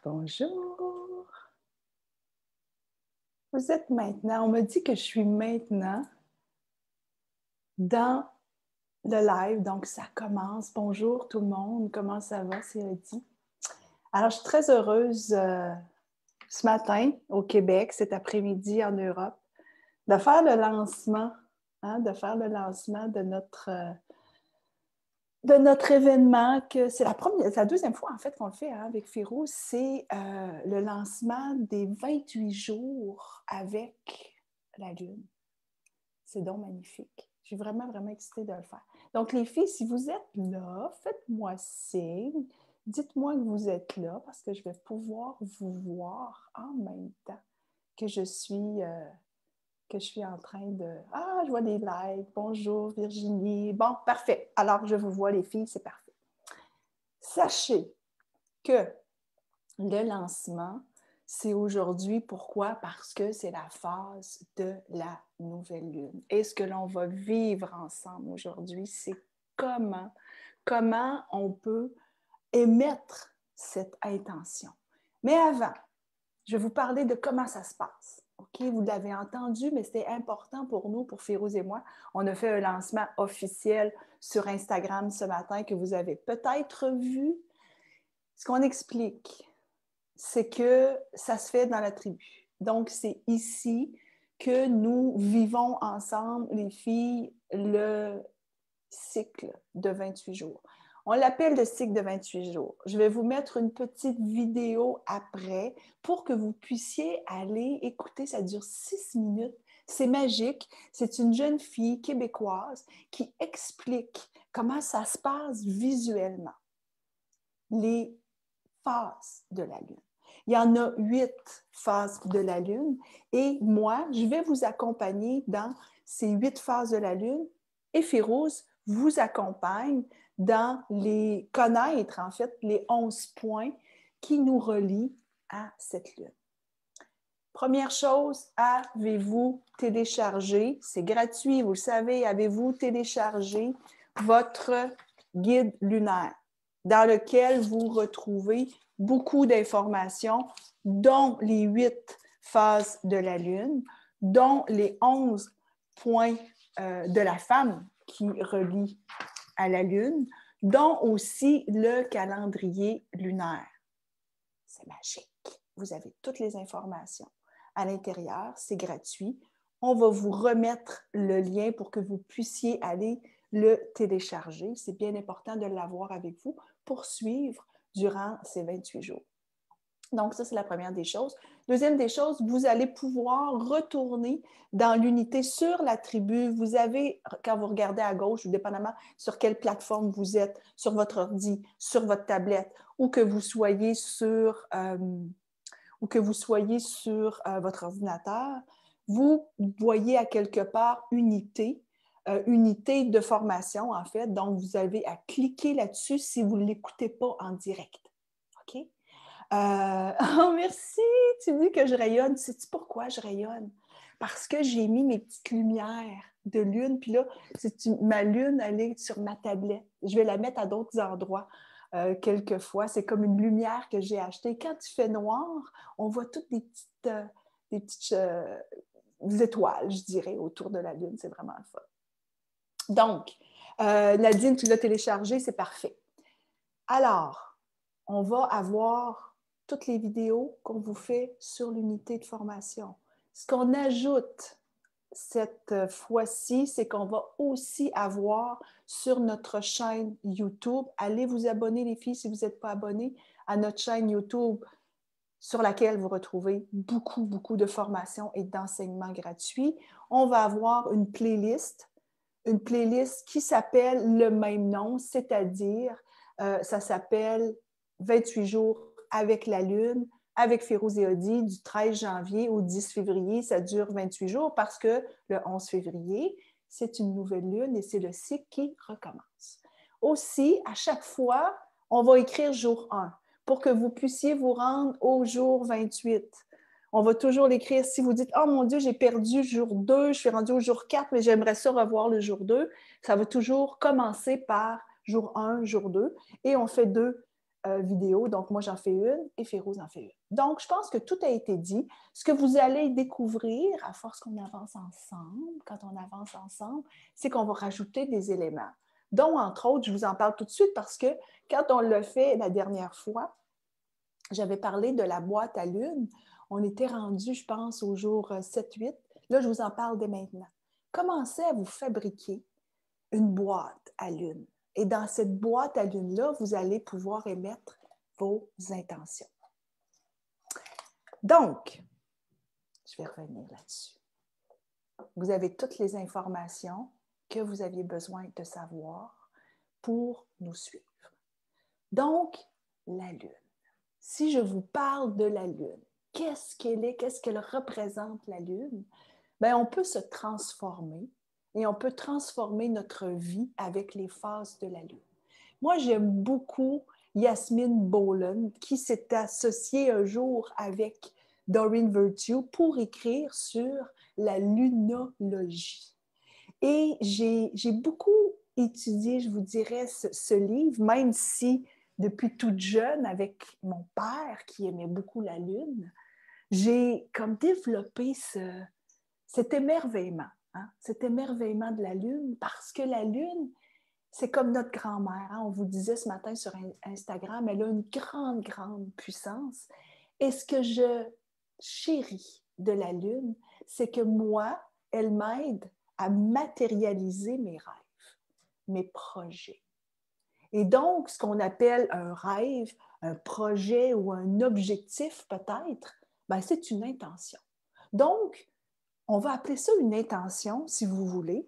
Bonjour. Vous êtes maintenant, on me dit que je suis maintenant dans le live, donc ça commence. Bonjour tout le monde, comment ça va, c'est Eddy? Alors, je suis très heureuse ce matin au Québec, cet après-midi en Europe, de faire le lancement, de notre événement, que c'est la deuxième fois en fait qu'on le fait avec Férouz, c'est le lancement des 28 jours avec la Lune. C'est donc magnifique. Je suis vraiment, vraiment excitée de le faire. Donc, les filles, si vous êtes là, faites-moi signe. Dites-moi que vous êtes là parce que je vais pouvoir vous voir en même temps que je suis en train de... Ah, je vois des likes. Bonjour Virginie. Bon, parfait. Alors, je vous vois les filles, c'est parfait. Sachez que le lancement, c'est aujourd'hui. Pourquoi? Parce que c'est la phase de la nouvelle lune. Et ce que l'on va vivre ensemble aujourd'hui, c'est comment on peut émettre cette intention. Mais avant, je vais vous parler de comment ça se passe. OK? Vous l'avez entendu, mais c'était important pour nous, pour Férouz et moi. On a fait un lancement officiel sur Instagram ce matin que vous avez peut-être vu. Ce qu'on explique, c'est que ça se fait dans la tribu. Donc, c'est ici que nous vivons ensemble, les filles, le cycle de 28 jours. On l'appelle le cycle de 28 jours. Je vais vous mettre une petite vidéo après pour que vous puissiez aller écouter. Ça dure 6 minutes. C'est magique. C'est une jeune fille québécoise qui explique comment ça se passe visuellement. Les phases de la Lune. Il y en a 8 phases de la Lune et moi, je vais vous accompagner dans ces 8 phases de la Lune et Férouz vous accompagne dans connaître en fait les 11 points qui nous relient à cette Lune. Première chose, avez-vous téléchargé, c'est gratuit, vous le savez, avez-vous téléchargé votre guide lunaire dans lequel vous retrouvez beaucoup d'informations, dont les 8 phases de la Lune, dont les 11 points de la femme qui relient à la Lune, dont aussi le calendrier lunaire. C'est magique. Vous avez toutes les informations à l'intérieur, c'est gratuit. On va vous remettre le lien pour que vous puissiez aller le télécharger. C'est bien important de l'avoir avec vous pour suivre durant ces 28 jours. Donc, ça, c'est la première des choses. Deuxième des choses, vous allez pouvoir retourner dans l'unité sur la tribu. Vous avez, quand vous regardez à gauche, dépendamment sur quelle plateforme vous êtes, sur votre ordi, sur votre tablette, ou que vous soyez sur votre ordinateur, vous voyez à quelque part unité de formation, en fait. Donc, vous avez à cliquer là-dessus si vous ne l'écoutez pas en direct. OK? Oh, merci! Tu dis que je rayonne. Sais-tu pourquoi je rayonne? Parce que j'ai mis mes petites lumières de lune. Puis là, ma lune, elle est sur ma tablette. Je vais la mettre à d'autres endroits. Quelquefois, c'est comme une lumière que j'ai achetée. Quand il fait noir, on voit toutes des petites étoiles, je dirais, autour de la Lune. C'est vraiment le fun. Donc, Nadine, tu l'as téléchargé, c'est parfait. Alors, on va avoir toutes les vidéos qu'on vous fait sur l'unité de formation. Ce qu'on ajoute cette fois-ci, c'est qu'on va aussi avoir sur notre chaîne YouTube, allez vous abonner les filles si vous n'êtes pas abonnés à notre chaîne YouTube sur laquelle vous retrouvez beaucoup, beaucoup de formations et d'enseignements gratuits. On va avoir une playlist qui s'appelle le même nom, c'est-à-dire ça s'appelle 28 jours avec la Lune, avec Férouz et Eddy, du 13 janvier au 10 février. Ça dure 28 jours parce que le 11 février, c'est une nouvelle lune et c'est le cycle qui recommence. Aussi, à chaque fois, on va écrire jour 1 pour que vous puissiez vous rendre au jour 28. On va toujours l'écrire. Si vous dites « Oh mon Dieu, j'ai perdu jour 2, je suis rendue au jour 4, mais j'aimerais ça revoir le jour 2 », ça va toujours commencer par jour 1, jour 2, et on fait 2 vidéos. Donc, moi, j'en fais une et Férouz en fait une. Donc, je pense que tout a été dit. Ce que vous allez découvrir à force qu'on avance ensemble, quand on avance ensemble, c'est qu'on va rajouter des éléments, dont, entre autres, je vous en parle tout de suite parce que quand on l'a fait la dernière fois, j'avais parlé de la boîte à lune. On était rendu, je pense, au jour 7-8. Là, je vous en parle dès maintenant. Commencez à vous fabriquer une boîte à lune. Et dans cette boîte à lune-là, vous allez pouvoir émettre vos intentions. Donc, je vais revenir là-dessus. Vous avez toutes les informations que vous aviez besoin de savoir pour nous suivre. Donc, la lune. Si je vous parle de la lune, qu'est-ce qu'elle est, qu'est-ce qu'elle représente la lune? Bien, on peut se transformer et on peut transformer notre vie avec les phases de la lune. Moi, j'aime beaucoup Yasmine Boland, qui s'est associée un jour avec Doreen Virtue pour écrire sur la lunologie. Et j'ai beaucoup étudié, je vous dirais, ce livre, même si depuis toute jeune, avec mon père qui aimait beaucoup la lune, j'ai comme développé cet émerveillement, hein? Cet émerveillement de la lune, parce que la lune, c'est comme notre grand-mère. Hein? On vous disait ce matin sur Instagram, elle a une grande, grande puissance. Et ce que je chéris de la lune, c'est que moi, elle m'aide à matérialiser mes rêves, mes projets. Et donc, ce qu'on appelle un rêve, un projet ou un objectif peut-être, ben, c'est une intention. Donc, on va appeler ça une intention, si vous voulez,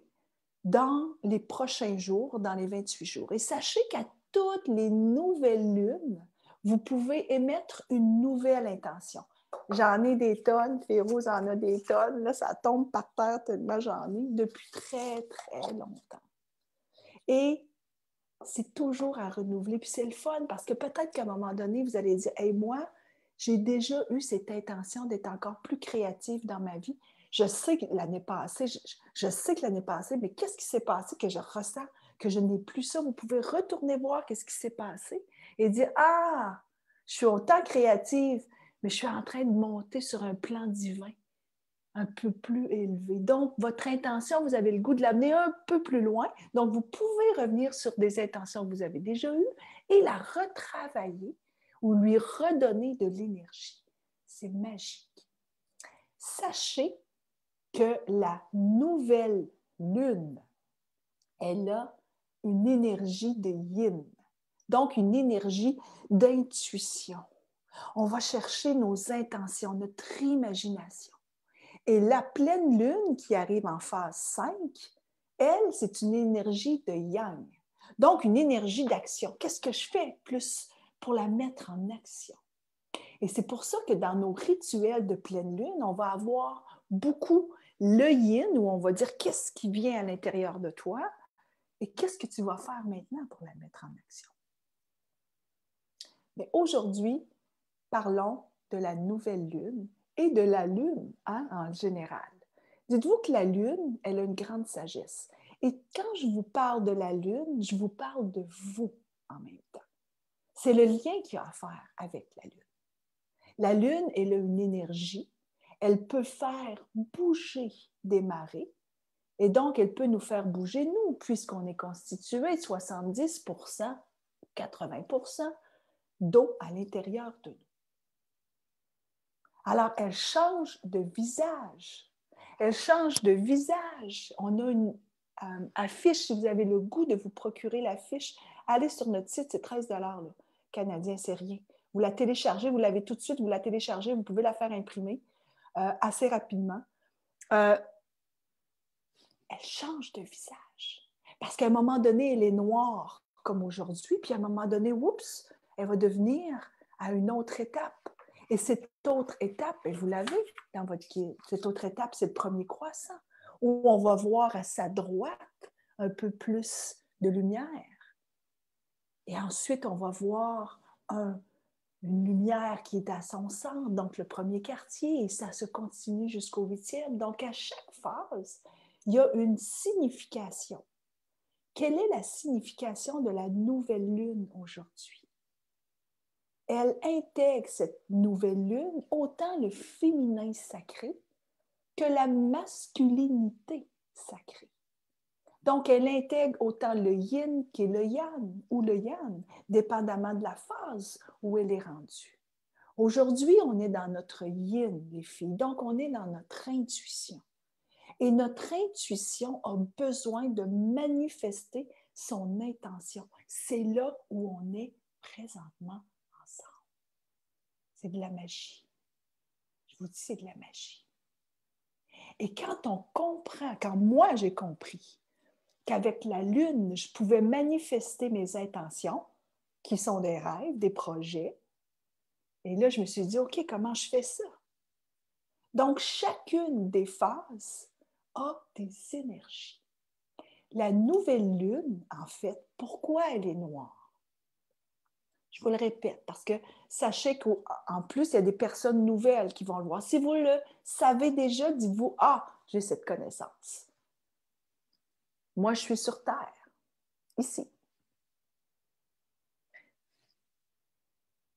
dans les prochains jours, dans les 28 jours. Et sachez qu'à toutes les nouvelles lunes, vous pouvez émettre une nouvelle intention. J'en ai des tonnes, Férouz en a des tonnes, là, ça tombe par terre tellement j'en ai depuis très, très longtemps. Et c'est toujours à renouveler. Puis c'est le fun parce que peut-être qu'à un moment donné, vous allez dire « Hey, moi, j'ai déjà eu cette intention d'être encore plus créative dans ma vie. Je sais que l'année passée, mais qu'est-ce qui s'est passé que je ressens, que je n'ai plus ça? » Vous pouvez retourner voir qu'est-ce qui s'est passé et dire « Ah, je suis autant créative, mais je suis en train de monter sur un plan divin un peu plus élevé. » Donc, votre intention, vous avez le goût de l'amener un peu plus loin. Donc, vous pouvez revenir sur des intentions que vous avez déjà eues et la retravailler ou lui redonner de l'énergie. C'est magique. Sachez que la nouvelle lune, elle a une énergie de yin, donc une énergie d'intuition. On va chercher nos intentions, notre imagination. Et la pleine lune qui arrive en phase 5, elle, c'est une énergie de yang, donc une énergie d'action. Qu'est-ce que je fais plus pour la mettre en action? Et c'est pour ça que dans nos rituels de pleine lune, on va avoir beaucoup le yin, où on va dire qu'est-ce qui vient à l'intérieur de toi et qu'est-ce que tu vas faire maintenant pour la mettre en action. Mais aujourd'hui, parlons de la nouvelle lune et de la lune, hein, en général. Dites-vous que la lune, elle a une grande sagesse. Et quand je vous parle de la lune, je vous parle de vous en même temps. C'est le lien qu'il y a à faire avec la lune. La lune, elle a une énergie. Elle peut faire bouger des marées. Et donc, elle peut nous faire bouger, nous, puisqu'on est constitué de 70%, 80% d'eau à l'intérieur de nous. Alors, elle change de visage. Elle change de visage. On a une affiche, si vous avez le goût de vous procurer l'affiche, allez sur notre site, c'est 13 $ là, canadien, c'est rien. Vous la téléchargez, vous l'avez tout de suite, vous la téléchargez, vous pouvez la faire imprimer assez rapidement. Elle change de visage. Parce qu'à un moment donné, elle est noire, comme aujourd'hui, puis à un moment donné, oups, elle va devenir à une autre étape. Et cette autre étape, et vous l'avez dans votre guide, cette autre étape, c'est le premier croissant, où on va voir à sa droite un peu plus de lumière. Et ensuite, on va voir une lumière qui est à son centre, donc le premier quartier, et ça se continue jusqu'au 8e. Donc, à chaque phase, il y a une signification. Quelle est la signification de la nouvelle lune aujourd'hui? elle intègre cette nouvelle lune autant le féminin sacré que la masculinité sacrée. Donc, elle intègre autant le yin que le yang ou le yang, dépendamment de la phase où elle est rendue. Aujourd'hui, on est dans notre yin, les filles, donc on est dans notre intuition. Et notre intuition a besoin de manifester son intention. C'est là où on est présentement ensemble. C'est de la magie. Je vous dis, c'est de la magie. Et quand on comprend, quand moi j'ai compris qu'avec la lune, je pouvais manifester mes intentions, qui sont des rêves, des projets, et là, je me suis dit, OK, comment je fais ça? Donc, chacune des phases a des énergies. La nouvelle lune, en fait, pourquoi elle est noire? Je vous le répète, parce que sachez qu'en plus, il y a des personnes nouvelles qui vont le voir. Si vous le savez déjà, dites-vous, ah, j'ai cette connaissance. Moi, je suis sur Terre, ici.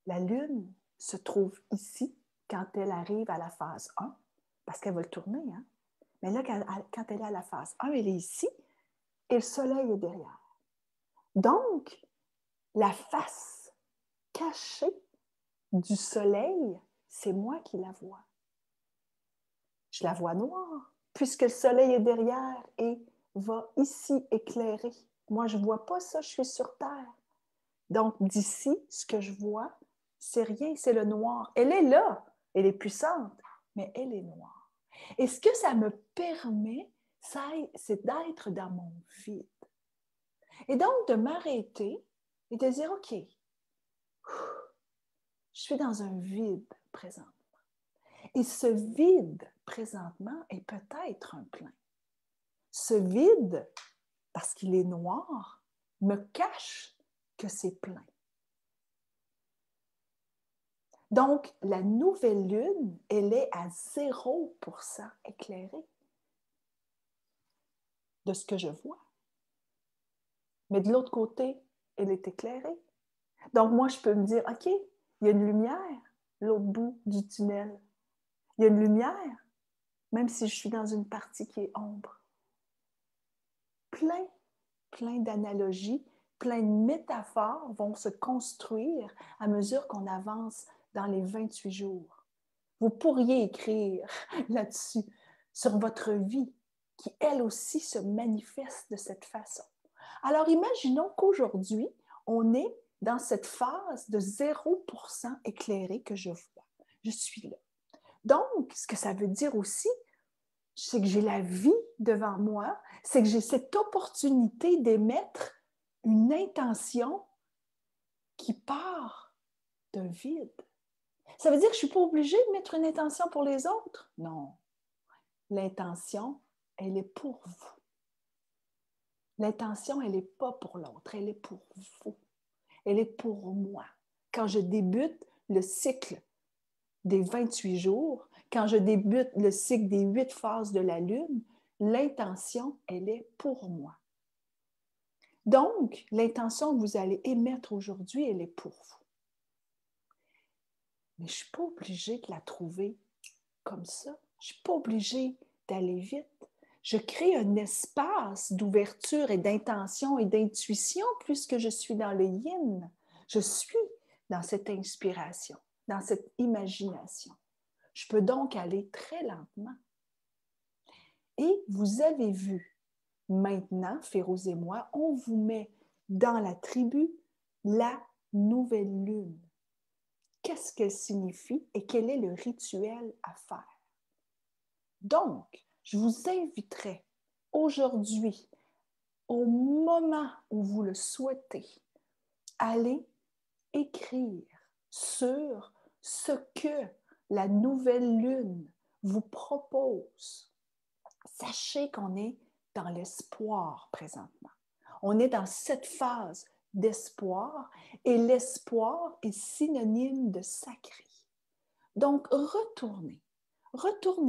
La lune se trouve ici quand elle arrive à la phase 1, parce qu'elle va le tourner, hein? Mais là, quand elle est à la phase 1, elle est ici et le soleil est derrière. Donc, la face cachée du soleil, c'est moi qui la vois. Je la vois noire, puisque le soleil est derrière et va ici éclairer. Moi, je ne vois pas ça, je suis sur Terre. Donc, d'ici, ce que je vois, c'est rien, c'est le noir. Elle est là, elle est puissante, mais elle est noire. Et ce que ça me permet, c'est d'être dans mon vide. Et donc, de m'arrêter et de dire, OK, je suis dans un vide présentement. Et ce vide, présentement, est peut-être un plein. Ce vide, parce qu'il est noir, me cache que c'est plein. Donc, la nouvelle lune, elle est à 0% éclairée de ce que je vois. Mais de l'autre côté, elle est éclairée. Donc, moi, je peux me dire, OK, il y a une lumière, l'autre bout du tunnel. Il y a une lumière, même si je suis dans une partie qui est ombre. Plein d'analogies, plein de métaphores vont se construire à mesure qu'on avance dans les 28 jours. Vous pourriez écrire là-dessus, sur votre vie, qui elle aussi se manifeste de cette façon. Alors imaginons qu'aujourd'hui, on est dans cette phase de 0% éclairé que je vois. Je suis là. Donc, ce que ça veut dire aussi, c'est que j'ai la vie devant moi, c'est que j'ai cette opportunité d'émettre une intention qui part d'un vide. Ça veut dire que je ne suis pas obligée de mettre une intention pour les autres? Non. L'intention, elle est pour vous. L'intention, elle n'est pas pour l'autre, elle est pour vous. Elle est pour moi. Quand je débute le cycle des 28 jours, quand je débute le cycle des 8 phases de la Lune, l'intention, elle est pour moi. Donc, l'intention que vous allez émettre aujourd'hui, elle est pour vous. Mais je ne suis pas obligée de la trouver comme ça. Je ne suis pas obligée d'aller vite. Je crée un espace d'ouverture et d'intention et d'intuition puisque je suis dans le yin. Je suis dans cette inspiration, dans cette imagination. Je peux donc aller très lentement. Et vous avez vu, maintenant, Férouz et moi, on vous met dans la tribu la nouvelle lune. Qu'est-ce qu'elle signifie et quel est le rituel à faire? Donc, je vous inviterai aujourd'hui, au moment où vous le souhaitez, à aller écrire sur ce que la nouvelle lune vous propose. Sachez qu'on est dans l'espoir présentement. On est dans cette phase d'espoir et l'espoir est synonyme de sacré. Donc, retournez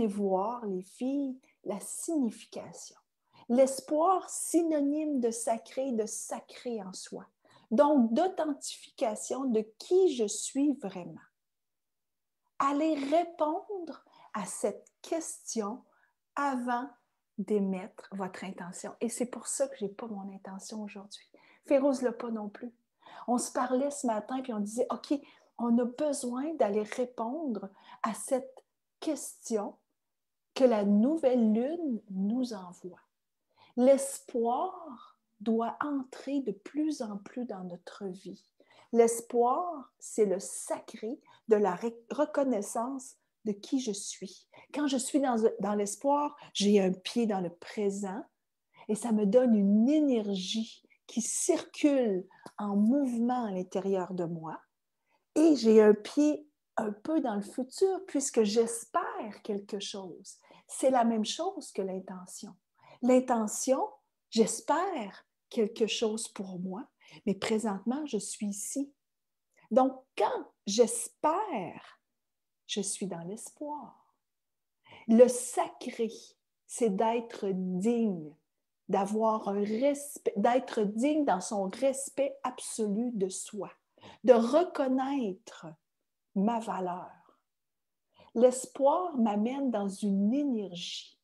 voir, les filles, la signification. L'espoir, synonyme de sacré en soi. Donc, d'authentification de qui je suis vraiment. Allez répondre à cette question avant d'émettre votre intention. Et c'est pour ça que je n'ai pas mon intention aujourd'hui. Férouz ne l'a pas non plus. On se parlait ce matin puis on disait, OK, on a besoin d'aller répondre à cette question que la nouvelle lune nous envoie. L'espoir doit entrer de plus en plus dans notre vie. L'espoir, c'est le sacré de la reconnaissance de qui je suis. Quand je suis dans l'espoir, j'ai un pied dans le présent et ça me donne une énergie qui circule en mouvement à l'intérieur de moi. Et j'ai un pied un peu dans le futur puisque j'espère quelque chose. C'est la même chose que l'intention. L'intention, j'espère quelque chose pour moi, mais présentement, je suis ici. Donc, quand j'espère, je suis dans l'espoir. Le sacré, c'est d'être digne, d'avoir un respect, d'être digne dans son respect absolu de soi, de reconnaître ma valeur. L'espoir m'amène dans une énergie.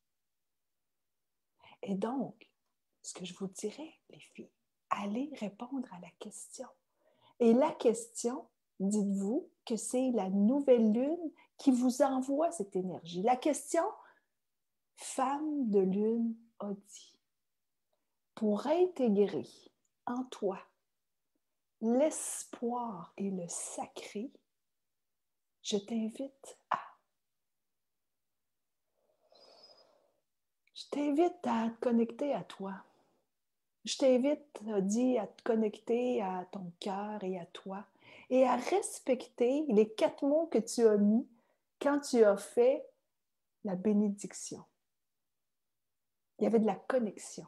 Et donc, ce que je vous dirais, les filles, allez répondre à la question. Et la question, dites-vous que c'est la nouvelle lune qui vous envoie cette énergie. La question, femme de lune a dit, pour intégrer en toi l'espoir et le sacré, je t'invite à te connecter à toi. Je t'invite, dit, à te connecter à ton cœur et à toi et à respecter les 4 mots que tu as mis quand tu as fait la bénédiction. Il y avait de la connexion.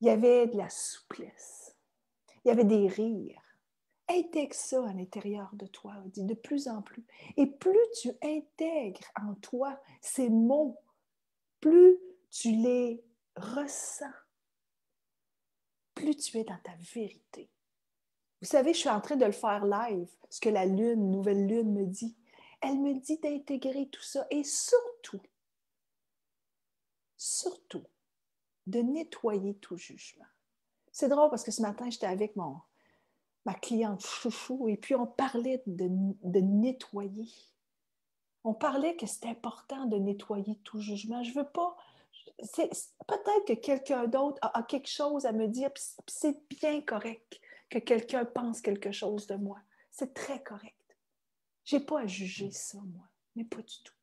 Il y avait de la souplesse. Il y avait des rires. Intègre ça à l'intérieur de toi, dit, de plus en plus. Et plus tu intègres en toi ces mots, plus tu les ressens, plus tu es dans ta vérité. Vous savez, je suis en train de le faire live, ce que la lune, nouvelle lune me dit. Elle me dit d'intégrer tout ça et surtout, de nettoyer tout jugement. C'est drôle parce que ce matin, j'étais avec ma cliente chouchou et puis on parlait de nettoyer. On parlait que c'était important de nettoyer tout jugement. Je veux pas... peut-être que quelqu'un d'autre a quelque chose à me dire, puis c'est bien correct que quelqu'un pense quelque chose de moi. C'est très correct. Je n'ai pas à juger ça, moi, mais pas du tout.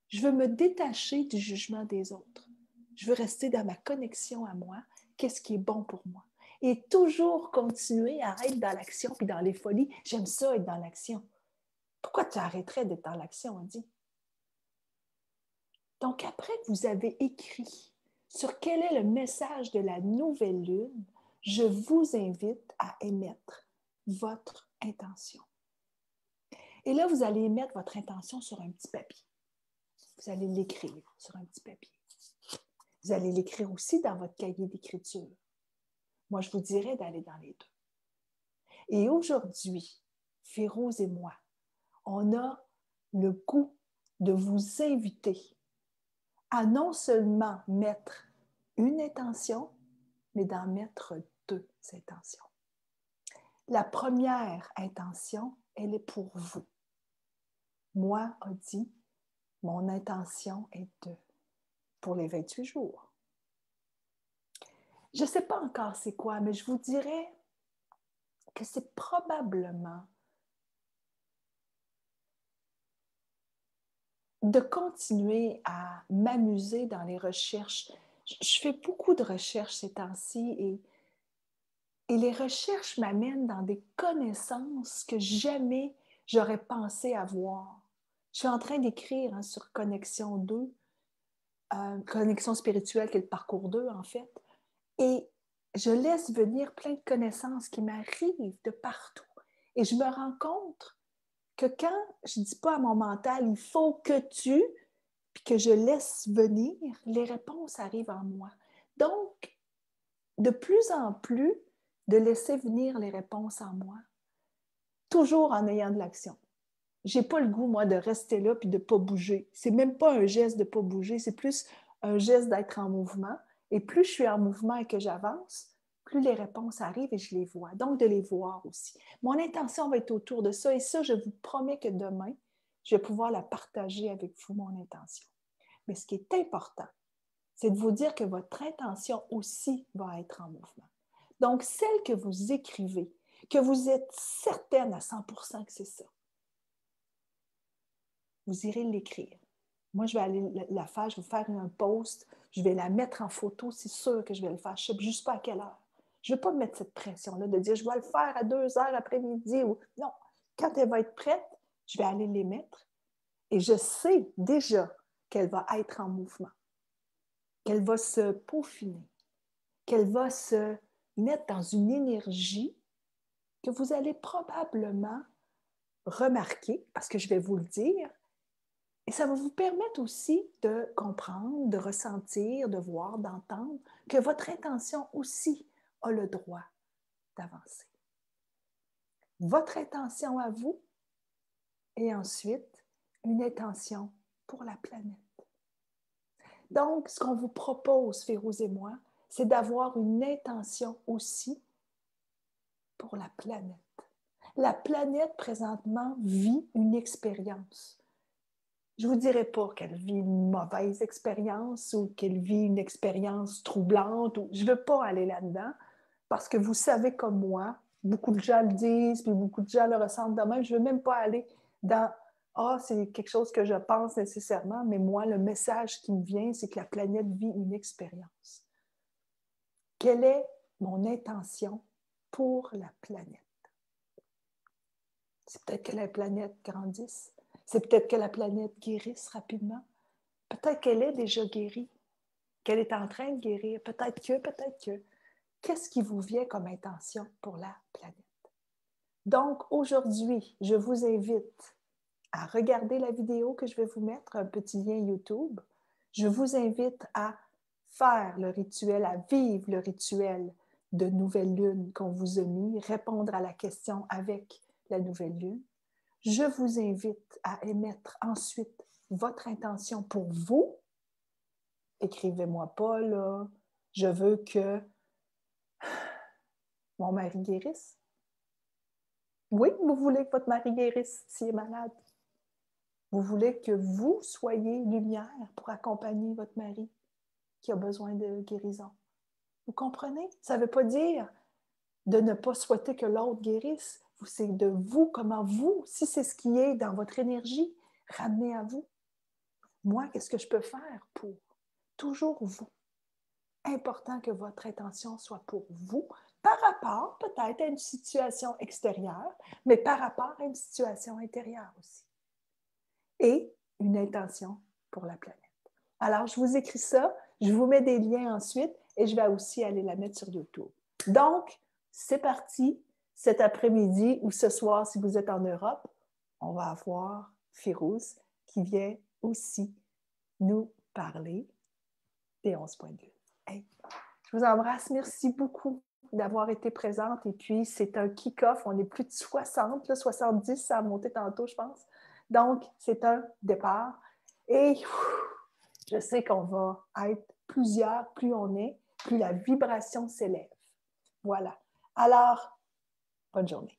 Je veux me détacher du jugement des autres. Je veux rester dans ma connexion à moi, qu'est-ce qui est bon pour moi. Et toujours continuer à être dans l'action puis dans les folies. J'aime ça, être dans l'action. Pourquoi tu arrêterais d'être dans l'action, on dit? Donc, après que vous avez écrit sur quel est le message de la nouvelle lune, je vous invite à émettre votre intention. Et là, vous allez émettre votre intention sur un petit papier. Vous allez l'écrire sur un petit papier. Vous allez l'écrire aussi dans votre cahier d'écriture. Moi, je vous dirais d'aller dans les deux. Et aujourd'hui, Férouz et moi, on a le goût de vous inviter à non seulement mettre une intention, mais d'en mettre 2 intentions. La première intention, elle est pour vous. Moi, a dit, mon intention est pour les 28 jours. Je ne sais pas encore c'est quoi, mais je vous dirais que c'est probablement de continuer à m'amuser dans les recherches. Je fais beaucoup de recherches ces temps-ci et les recherches m'amènent dans des connaissances que jamais j'aurais pensé avoir. Je suis en train d'écrire sur Connexion 2, Connexion spirituelle, qui est le parcours 2 en fait, et je laisse venir plein de connaissances qui m'arrivent de partout. Et je me rends compte que quand je ne dis pas à mon mental, il faut que tu, puis que je laisse venir, les réponses arrivent en moi. Donc, de plus en plus, de laisser venir les réponses en moi, toujours en ayant de l'action. Je n'ai pas le goût, moi, de rester là et de ne pas bouger. Ce n'est même pas un geste de ne pas bouger, c'est plus un geste d'être en mouvement. Et plus je suis en mouvement et que j'avance, plus les réponses arrivent et je les vois. Donc, de les voir aussi. Mon intention va être autour de ça. Et ça, je vous promets que demain, je vais pouvoir la partager avec vous, mon intention. Mais ce qui est important, c'est de vous dire que votre intention aussi va être en mouvement. Donc, celle que vous écrivez, que vous êtes certaine à 100% que c'est ça, vous irez l'écrire. Moi, je vais aller la faire, je vais faire un post, je vais la mettre en photo, c'est sûr que je vais le faire. Je ne sais juste pas à quelle heure. Je ne veux pas me mettre cette pression-là de dire je vais le faire à 2 heures après-midi. Ou... Non, quand elle va être prête, je vais aller les mettre. Et je sais déjà qu'elle va être en mouvement, qu'elle va se peaufiner, qu'elle va se mettre dans une énergie que vous allez probablement remarquer, parce que je vais vous le dire, et ça va vous permettre aussi de comprendre, de ressentir, de voir, d'entendre que votre intention aussi a le droit d'avancer. Votre intention à vous et ensuite une intention pour la planète. Donc, ce qu'on vous propose, Férouz et moi, c'est d'avoir une intention aussi pour la planète. La planète, présentement, vit une expérience. Je ne vous dirai pas qu'elle vit une mauvaise expérience ou qu'elle vit une expérience troublante. Je ne veux pas aller là-dedans parce que vous savez comme moi, beaucoup de gens le disent, puis beaucoup de gens le ressentent de même. Je ne veux même pas aller dans « Ah, c'est quelque chose que je pense nécessairement », mais moi, le message qui me vient, c'est que la planète vit une expérience. Quelle est mon intention pour la planète? C'est peut-être que la planète grandisse. C'est peut-être que la planète guérisse rapidement. Peut-être qu'elle est déjà guérie, qu'elle est en train de guérir. Peut-être que. Qu'est-ce qui vous vient comme intention pour la planète? Donc, aujourd'hui, je vous invite à regarder la vidéo que je vais vous mettre, un petit lien YouTube. Je vous invite à faire le rituel, à vivre le rituel de nouvelle lune qu'on vous a mis, répondre à la question avec la nouvelle lune. Je vous invite à émettre ensuite votre intention pour vous. Écrivez-moi pas, là, je veux que mon mari guérisse. Oui, vous voulez que votre mari guérisse s'il est malade. Vous voulez que vous soyez lumière pour accompagner votre mari qui a besoin de guérison. Vous comprenez? Ça ne veut pas dire de ne pas souhaiter que l'autre guérisse. C'est de vous, comment vous, si c'est ce qui est dans votre énergie, ramener à vous. Moi, qu'est-ce que je peux faire pour? Toujours vous. Important que votre intention soit pour vous, par rapport peut-être à une situation extérieure, mais par rapport à une situation intérieure aussi. Et une intention pour la planète. Alors, je vous écris ça, je vous mets des liens ensuite et je vais aussi aller la mettre sur YouTube. Donc, c'est parti. Cet après-midi ou ce soir, si vous êtes en Europe, on va avoir Férouz qui vient aussi nous parler des 11 points de vue. Hey, je vous embrasse. Merci beaucoup d'avoir été présente. Et puis, c'est un kick-off. On est plus de 60, là, 70, ça a monté tantôt, je pense. Donc, c'est un départ. Et je sais qu'on va être plusieurs, plus on est, plus la vibration s'élève. Voilà. Alors, bonne journée.